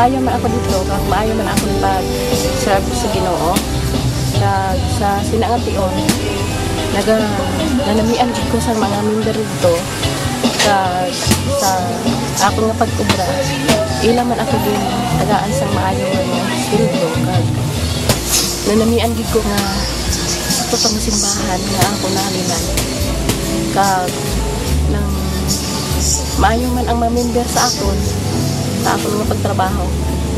payo man ako dito, kag maayo man ako pag-serve sa Ginoo. Kag sa sinangation, nanamian ko sa mga member dito. Kag sa ako nga pag-ubra, ila man ako din tagaan sa maayo nga sildo. Kag nanamian gid ko nga ito pang simbahan nga ako nalinan. Kag nang maayo man ang mga member sa akon nga pagtrabaho.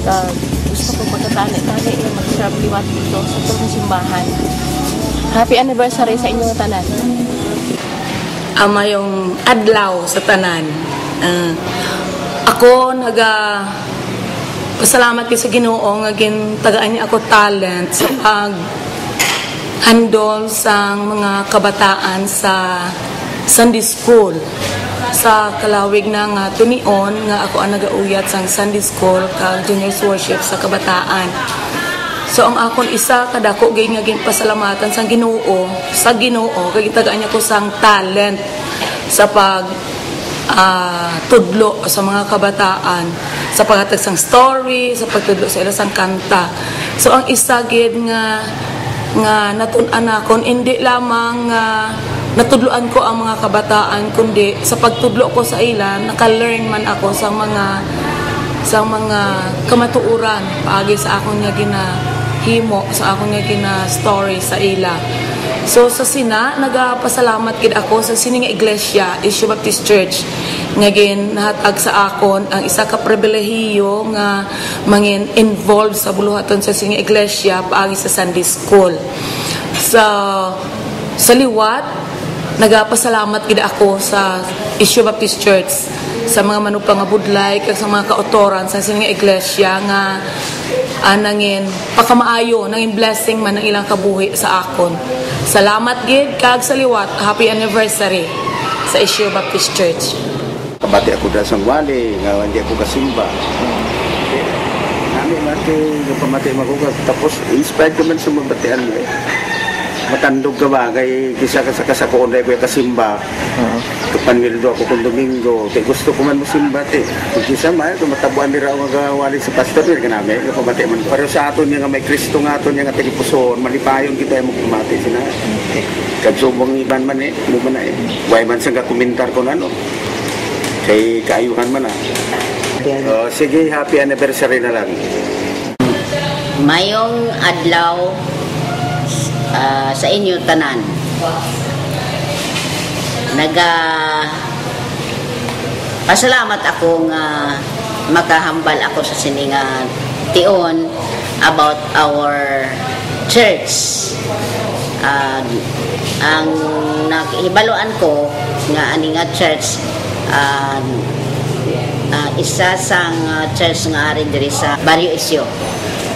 Kag gusto ko magkatani-tani nga mag-serve liwat dito sa itong simbahan. Happy anniversary sa inyong tanan. Ama yung adlaw sa tanan. Ako pasalamat kay sa Ginoo nga tagaan niya ako talent sa handle sa mga kabataan sa Sunday School. Sa kalawig na nga tunion nga ako ang nagauyat sa Sunday School kag Junior Worship sa kabataan. So ang akon isa kadako gay nga pasalamatan sa Ginoo kay tagaan niya ko sang talent sa tudlo sa mga kabataan, sa paghatag sang story, sa pagtudlo sa ilang kanta. So ang isa gid nga natun-an akon hindi lamang natudloan ko ang mga kabataan kundi sa pagtudlo ko sa ila naka-learn man ako sa mga kamatuoran paagi sa akong nga ginahimo sa akong nga story sa ila. So sa sina nagapasalamat gid ako sa sining iglesia Issue Baptist Church nga nahatag sa akon ang isa ka pribilehiyo nga mangin involved sa buluhaton sa sining iglesia paagi sa Sunday School. Sa liwat nagapasalamat gid ako sa Issue Baptist Church sa mga manupang nga budlay kag sa mga kaotoran sa sining iglesia nga nangin pakamaayo nangin blessing man ang ilang kabuhi sa akon. Salamat gid kag sa liwat happy anniversary sa Issue Baptist Church. Kabati ako da sang wali nga hindi ako kasimba. Nami mati pamati magugat tapos inspired ko man sa mabatian matandog ka ba kay kisa sa ko onday ko kasimba. Kapanwildo ako kung Domingo kay gusto ko man mosimba te. Kung kisa man tumatabuan nila ang wali sa pastor ni kanami kapamati man. Pero sa aton nga may Kristo nga aton nga tagipuson malipayon kita mo pamati sina. Kag subong iban man mo man way man sang komentar ko nano. Kay kaayuhan man sige happy anniversary na lang. Mayong adlaw sa inyo tanan. Pasalamat ako nga makahambal ako sa sininga tion about our church. Ang nakihibaluan ko nga ani nga church isa sang church nga ari diri sa Barrio Isyo.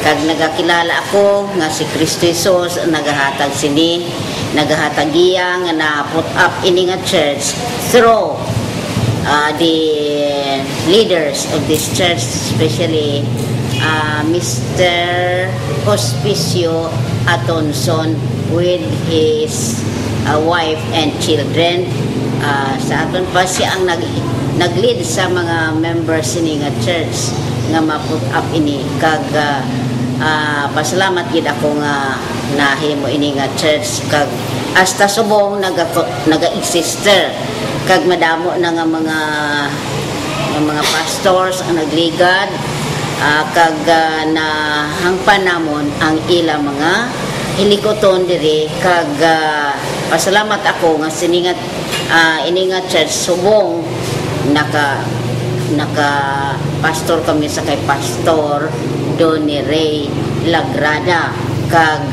Kag nagakilala ako nga si Kristo Jesus nagahatag iya nga na put up ini nga church through the leaders of this church, especially Mr. Hospicio Atonson with his wife and children. Sa aton pa siya ang nag-lead sa mga members ini nga church nga ma-put up ini kag pasalamat gid ako nga nahimo ini nga church kag hasta subong naga-exister kag madamo na nga mga pastors ang nagligad kag hangpan namon ang ila mga hilikoton diri kag pasalamat ako nga siningat ini nga church subong naka pastor kami sa kay Pastor Donny Ray Lagrada kag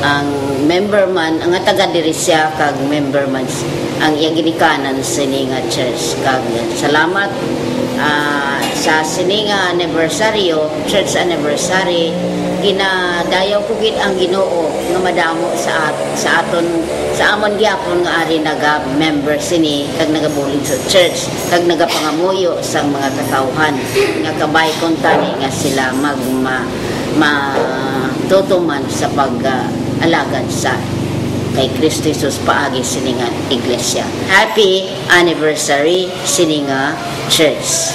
ang member man ang taga diri siya kag member man ang iyang ginikanan sa sininga church kag salamat sa sininga church anniversary ginadayaw ko gid ang Ginoo nga madamo sa amon gyapon nga ari naga-member sini kag nagabulig sa church kag nagapangamuyo sa mga katawhan nga kabay kon tani nga sila tutuman sa pag-alagad sa kay Kristo Jesus paagi sininga iglesia. Happy anniversary sininga church.